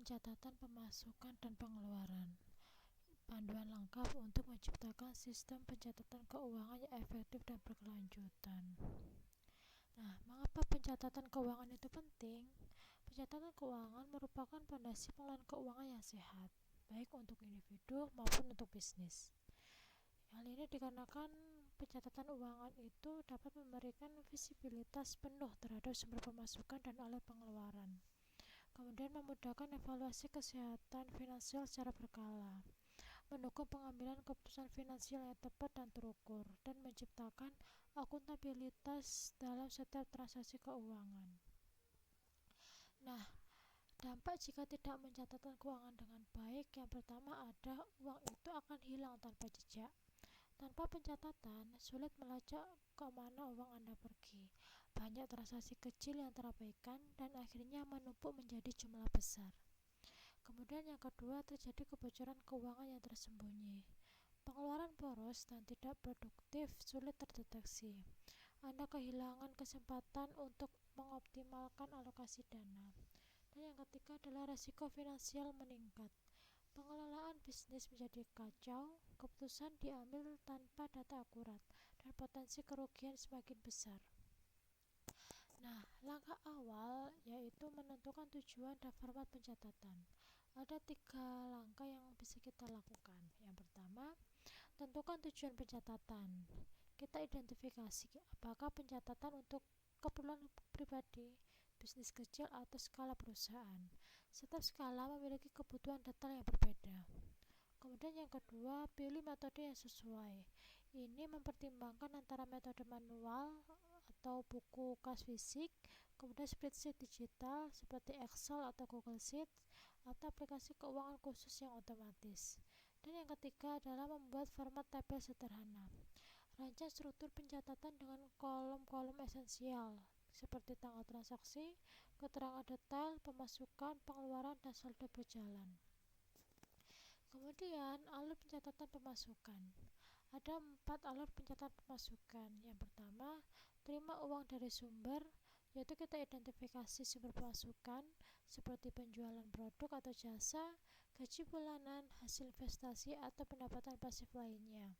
Pencatatan pemasukan dan pengeluaran. Panduan lengkap untuk menciptakan sistem pencatatan keuangan yang efektif dan berkelanjutan. Nah, mengapa pencatatan keuangan itu penting? Pencatatan keuangan merupakan fondasi pengelolaan keuangan yang sehat, baik untuk individu maupun untuk bisnis. Hal ini dikarenakan pencatatan keuangan itu dapat memberikan visibilitas penuh terhadap sumber pemasukan dan alur pengeluaran. Kemudian memudahkan evaluasi kesehatan finansial secara berkala, mendukung pengambilan keputusan finansial yang tepat dan terukur, dan menciptakan akuntabilitas dalam setiap transaksi keuangan. Nah, dampak jika tidak mencatatkan keuangan dengan baik, yang pertama ada uang itu akan hilang tanpa jejak. Tanpa pencatatan, sulit melacak kemana uang Anda pergi. Banyak transaksi kecil yang terabaikan dan akhirnya menumpuk menjadi jumlah besar. Kemudian yang kedua, terjadi kebocoran keuangan yang tersembunyi. Pengeluaran boros dan tidak produktif sulit terdeteksi. Anda kehilangan kesempatan untuk mengoptimalkan alokasi dana. Dan yang ketiga adalah resiko finansial meningkat. Pengelolaan bisnis menjadi kacau, keputusan diambil tanpa data akurat, dan potensi kerugian semakin besar. Nah, langkah awal yaitu menentukan tujuan dan format pencatatan. Ada 3 langkah yang bisa kita lakukan. Yang pertama, tentukan tujuan pencatatan. Kita identifikasi apakah pencatatan untuk keperluan pribadi, bisnis kecil, atau skala perusahaan. Setiap skala memiliki kebutuhan detail yang berbeda. Kemudian yang kedua, pilih metode yang sesuai. Ini mempertimbangkan antara metode manual atau buku kas fisik, kemudian spreadsheet digital seperti Excel atau Google Sheets, atau aplikasi keuangan khusus yang otomatis. Dan yang ketiga adalah membuat format tabel sederhana. Rancang struktur pencatatan dengan kolom-kolom esensial seperti tanggal transaksi, keterangan detail, pemasukan, pengeluaran, dan saldo berjalan. Kemudian, alur pencatatan pemasukan. Ada 4 alur pencatatan pemasukan. Yang pertama, terima uang dari sumber, yaitu kita identifikasi sumber pemasukan seperti penjualan produk atau jasa, gaji bulanan, hasil investasi, atau pendapatan pasif lainnya.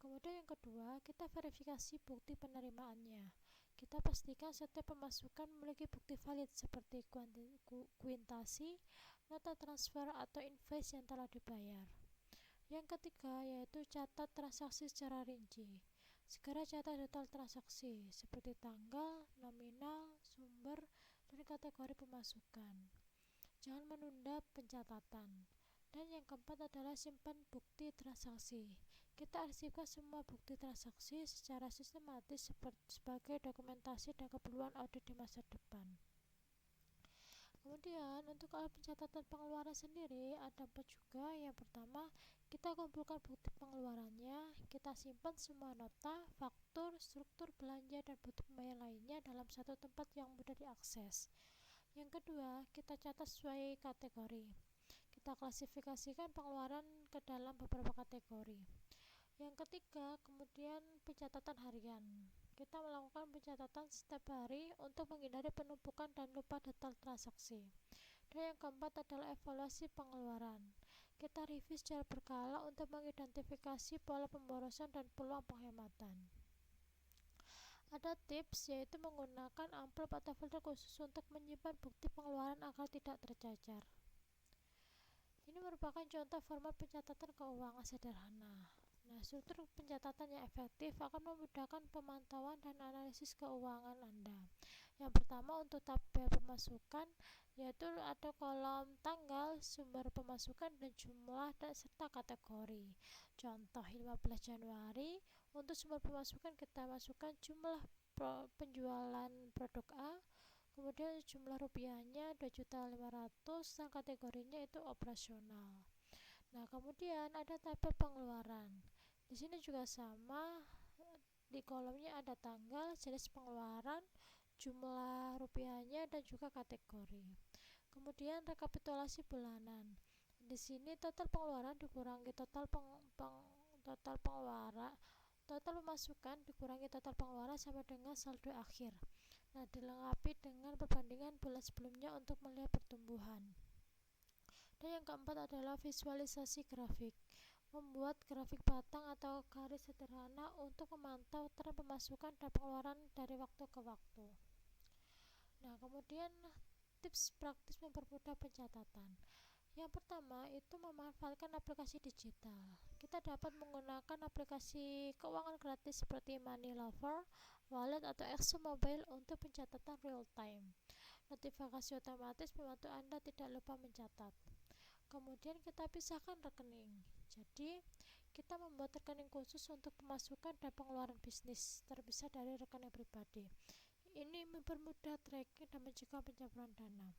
Kemudian yang kedua, kita verifikasi bukti penerimaannya. Kita pastikan setiap pemasukan memiliki bukti valid seperti kuitasi, nota transfer, atau invoice yang telah dibayar. Yang ketiga yaitu catat transaksi secara rinci. Segera catat detail transaksi seperti tanggal, nominal, sumber, dan kategori pemasukan. Jangan menunda pencatatan. Dan yang keempat adalah simpan bukti transaksi. Kita arsipkan semua bukti transaksi secara sistematis sebagai dokumentasi dan keperluan audit di masa depan. Kemudian untuk alat pencatatan pengeluaran sendiri ada 4 juga. Yang pertama, kita kumpulkan bukti pengeluarannya, kita simpan semua nota, faktur, struktur belanja, dan bukti pembayaran lainnya dalam satu tempat yang mudah diakses. Yang kedua, kita catat sesuai kategori. Kita klasifikasikan pengeluaran ke dalam beberapa kategori. Yang ketiga, kemudian pencatatan harian. Kita melakukan pencatatan setiap hari untuk menghindari penumpukan dan lupa detail transaksi. Dan yang keempat adalah evaluasi pengeluaran. Kita review secara berkala untuk mengidentifikasi pola pemborosan dan peluang penghematan. Ada tips yaitu menggunakan amplop atau folder khusus untuk menyimpan bukti pengeluaran agar tidak tercecer. Ini merupakan contoh format pencatatan keuangan sederhana. Nah, struktur pencatatan yang efektif akan memudahkan pemantauan dan analisis keuangan Anda. Yang pertama, untuk tabel pemasukan, yaitu ada kolom tanggal, sumber pemasukan, dan jumlah, dan serta kategori. Contoh 15 Januari, untuk sumber pemasukan kita masukkan jumlah penjualan produk A, kemudian jumlah rupiahnya 2.500.000 dan kategorinya itu operasional. Nah, kemudian ada tabel pengeluaran. Di sini juga sama, di kolomnya ada tanggal, jenis pengeluaran, jumlah rupiahnya, dan juga kategori. Kemudian rekapitulasi bulanan. Di sini total pengeluaran dikurangi total pemasukan dikurangi total pengeluaran sama dengan saldo akhir. Nah, dilengkapi dengan perbandingan bulan sebelumnya untuk melihat pertumbuhan. Dan yang keempat adalah visualisasi grafik. Membuat grafik batang atau garis sederhana untuk memantau tren pemasukan dan pengeluaran dari waktu ke waktu. Nah, kemudian tips praktis mempermudah pencatatan. Yang pertama itu memanfaatkan aplikasi digital. Kita dapat menggunakan aplikasi keuangan gratis seperti Money Lover, Wallet atau Exo Mobile untuk pencatatan real time. Notifikasi otomatis membantu Anda tidak lupa mencatat. Kemudian kita pisahkan rekening. Jadi, kita membuat rekening khusus untuk pemasukan dan pengeluaran bisnis, terpisah dari rekening pribadi. Ini mempermudah tracking dan mencegah pencabulan dana.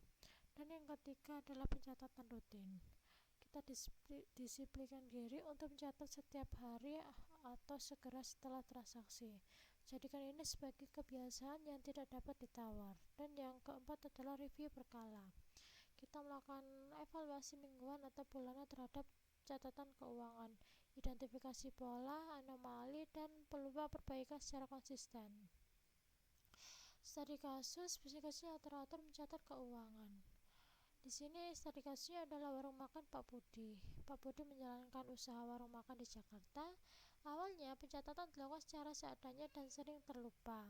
Dan yang ketiga adalah pencatatan rutin. Kita disiplinkan diri untuk mencatat setiap hari atau segera setelah transaksi. Jadikan ini sebagai kebiasaan yang tidak dapat ditawar. Dan yang keempat adalah review berkala. Kita melakukan evaluasi mingguan atau bulanan terhadap catatan keuangan, identifikasi pola, anomali, dan peluang perbaikan secara konsisten. Studi kasus, bisnis yang teratur mencatat keuangan. Di sini studi kasusnya adalah warung makan Pak Budi. Pak Budi menjalankan usaha warung makan di Jakarta. Awalnya pencatatan dilakukan secara seadanya dan sering terlupa.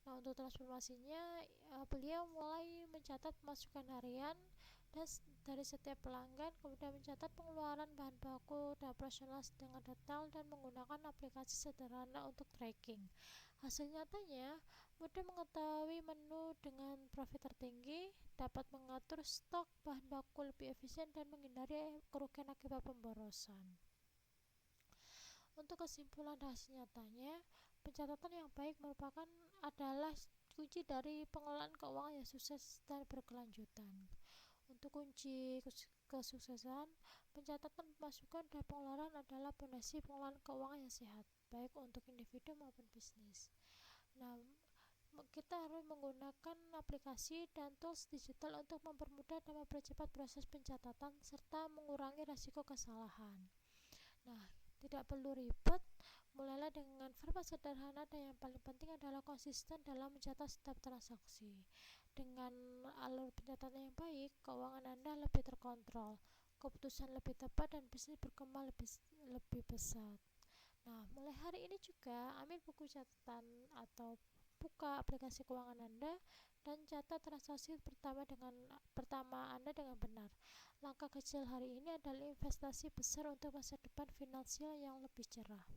Nah, untuk transformasinya, beliau mulai mencatat pemasukan harian dan dari setiap pelanggan, kemudian mencatat pengeluaran bahan baku dan operasional dengan detail dan menggunakan aplikasi sederhana untuk tracking. Hasil nyatanya, mudah mengetahui menu dengan profit tertinggi, dapat mengatur stok bahan baku lebih efisien dan menghindari kerugian akibat pemborosan. Untuk kesimpulan hasil nyatanya, pencatatan yang baik adalah kunci dari pengelolaan keuangan yang sukses dan berkelanjutan. Untuk kunci kesuksesan, pencatatan pemasukan dan pengeluaran adalah fondasi pengelolaan keuangan yang sehat, baik untuk individu maupun bisnis. Nah, kita harus menggunakan aplikasi dan tools digital untuk mempermudah dan mempercepat proses pencatatan serta mengurangi risiko kesalahan. Nah, tidak perlu ribet, mulailah dengan format sederhana dan yang paling penting adalah konsisten dalam mencatat setiap transaksi. Dengan alur pencatatan yang baik, keuangan Anda lebih terkontrol, keputusan lebih tepat, dan bisnis berkembang lebih pesat. Nah, mulai hari ini juga ambil buku catatan atau buka aplikasi keuangan Anda dan catat transaksi pertama Anda dengan benar. Langkah kecil hari ini adalah investasi besar untuk masa depan finansial yang lebih cerah.